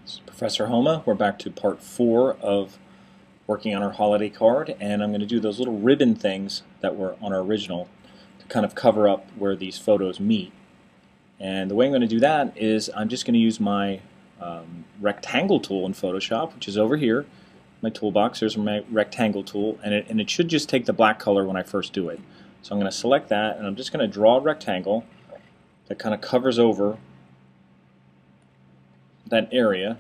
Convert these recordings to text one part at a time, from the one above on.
This is Professor Homa. We're back to part 4 of working on our holiday card, and I'm going to do those little ribbon things that were on our original to kind of cover up where these photos meet. And the way I'm going to do that is I'm just going to use my rectangle tool in Photoshop, which is over here, my toolbox. There's my rectangle tool, and it should just take the black color when I first do it. So I'm going to select that, and I'm just going to draw a rectangle that kind of covers over that area.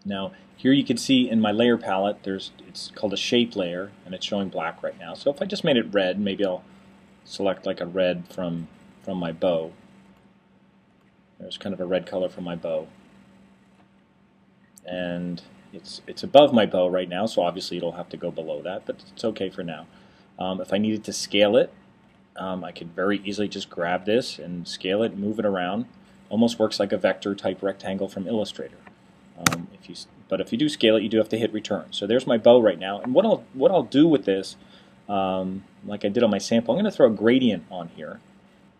Now here you can see in my layer palette it's called a shape layer, and it's showing black right now. So if I just made it red, maybe I'll select like a red from my bow. There's kind of a red color from my bow, and it's above my bow right now, so obviously it'll have to go below that, but it's okay for now. If I needed to scale it, I could very easily just grab this and scale it, move it around. Almost works like a vector type rectangle from Illustrator. But if you do scale it, you do have to hit return. So there's my bow right now, and what I'll do with this, like I did on my sample, I'm going to throw a gradient on here,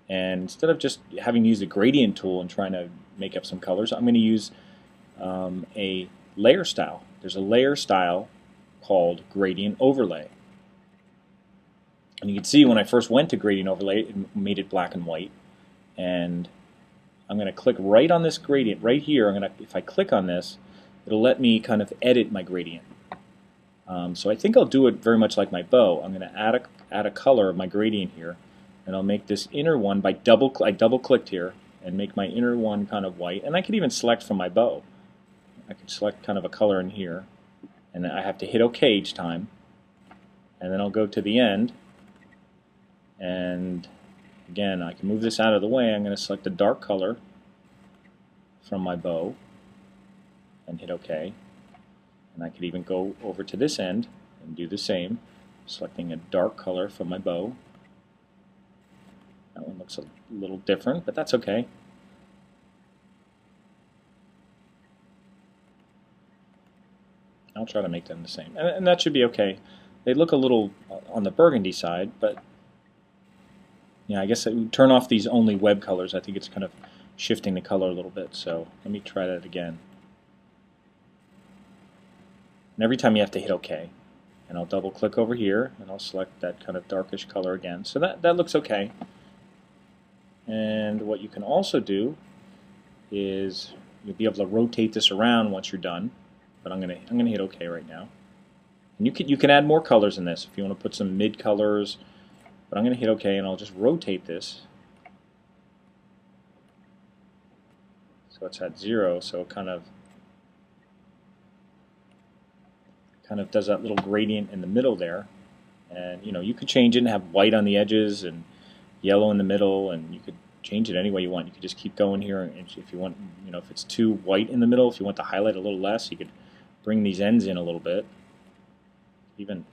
and instead of just having to use the gradient tool and trying to make up some colors, I'm going to use a layer style. There's a layer style called gradient overlay. And you can see when I first went to gradient overlay, it made it black and white. And I'm going to click right on this gradient right here. If I click on this, it'll let me kind of edit my gradient. So I think I'll do it very much like my bow. I'm going to add a color of my gradient here, and I'll make this inner one by I double clicked here and make my inner one kind of white. And I could even select from my bow. I could select kind of a color in here, and I have to hit OK each time. And then I'll go to the end, and again, I can move this out of the way. I'm going to select a dark color from my bow and hit OK. And I could even go over to this end and do the same, selecting a dark color from my bow. That one looks a little different, but that's okay. I'll try to make them the same, and that should be okay. They look a little on the burgundy side, but yeah, I guess I would turn off these only web colors. I think it's kind of shifting the color a little bit, so let me try that again. And every time you have to hit OK. And I'll double click over here, and I'll select that kind of darkish color again. So that looks okay. And what you can also do is you'll be able to rotate this around once you're done. But I'm gonna hit OK right now. And you can add more colors in this if you want to put some mid colors. But I'm going to hit OK, and I'll just rotate this so it's at 0. So it kind of does that little gradient in the middle there. And you could change it and have white on the edges and yellow in the middle, and you could change it any way you want. You could just keep going here, and if you want, if it's too white in the middle, if you want to highlight a little less, you could bring these ends in a little bit. Even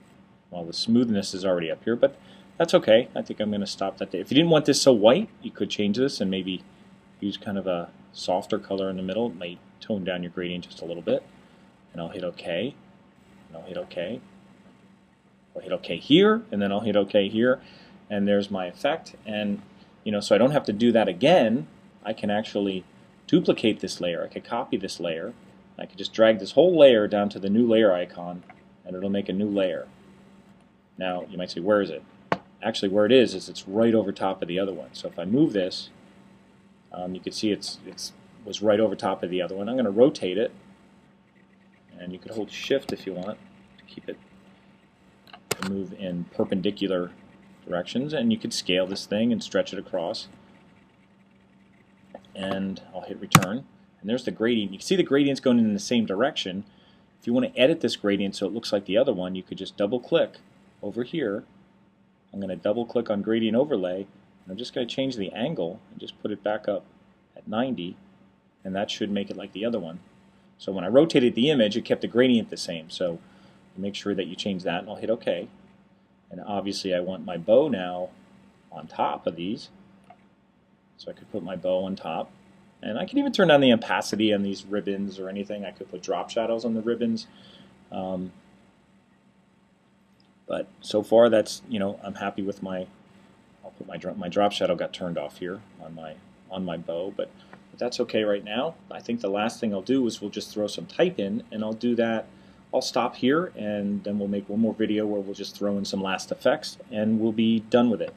while the smoothness is already up here, but that's okay. I think I'm going to stop that there. If you didn't want this so white, you could change this and maybe use kind of a softer color in the middle. It might tone down your gradient just a little bit. And I'll hit OK. And I'll hit OK. I'll hit OK here, and then I'll hit OK here. And there's my effect. And so I don't have to do that again. I can actually duplicate this layer. I could copy this layer. I could just drag this whole layer down to the new layer icon, and it'll make a new layer. Now, you might say, where is it? Actually, where it is it's right over top of the other one. So if I move this, you can see it was right over top of the other one. I'm going to rotate it, and you could hold Shift if you want to keep it to move in perpendicular directions, and you could scale this thing and stretch it across. And I'll hit return, and there's the gradient. You can see the gradient's going in the same direction. If you want to edit this gradient so it looks like the other one, you could just double click over here. I'm going to double click on gradient overlay, and I'm just going to change the angle and just put it back up at 90, and that should make it like the other one. So when I rotated the image, it kept the gradient the same. So make sure that you change that, and I'll hit OK. And obviously I want my bow now on top of these, so I could put my bow on top. And I can even turn down the opacity on these ribbons or anything. I could put drop shadows on the ribbons. But so far, that's I'm happy with my. I'll put my drop shadow got turned off here on my bow, but But that's okay right now. I think the last thing I'll do is we'll just throw some type in, and I'll do that. I'll stop here, and then we'll make one more video where we'll just throw in some last effects, and we'll be done with it.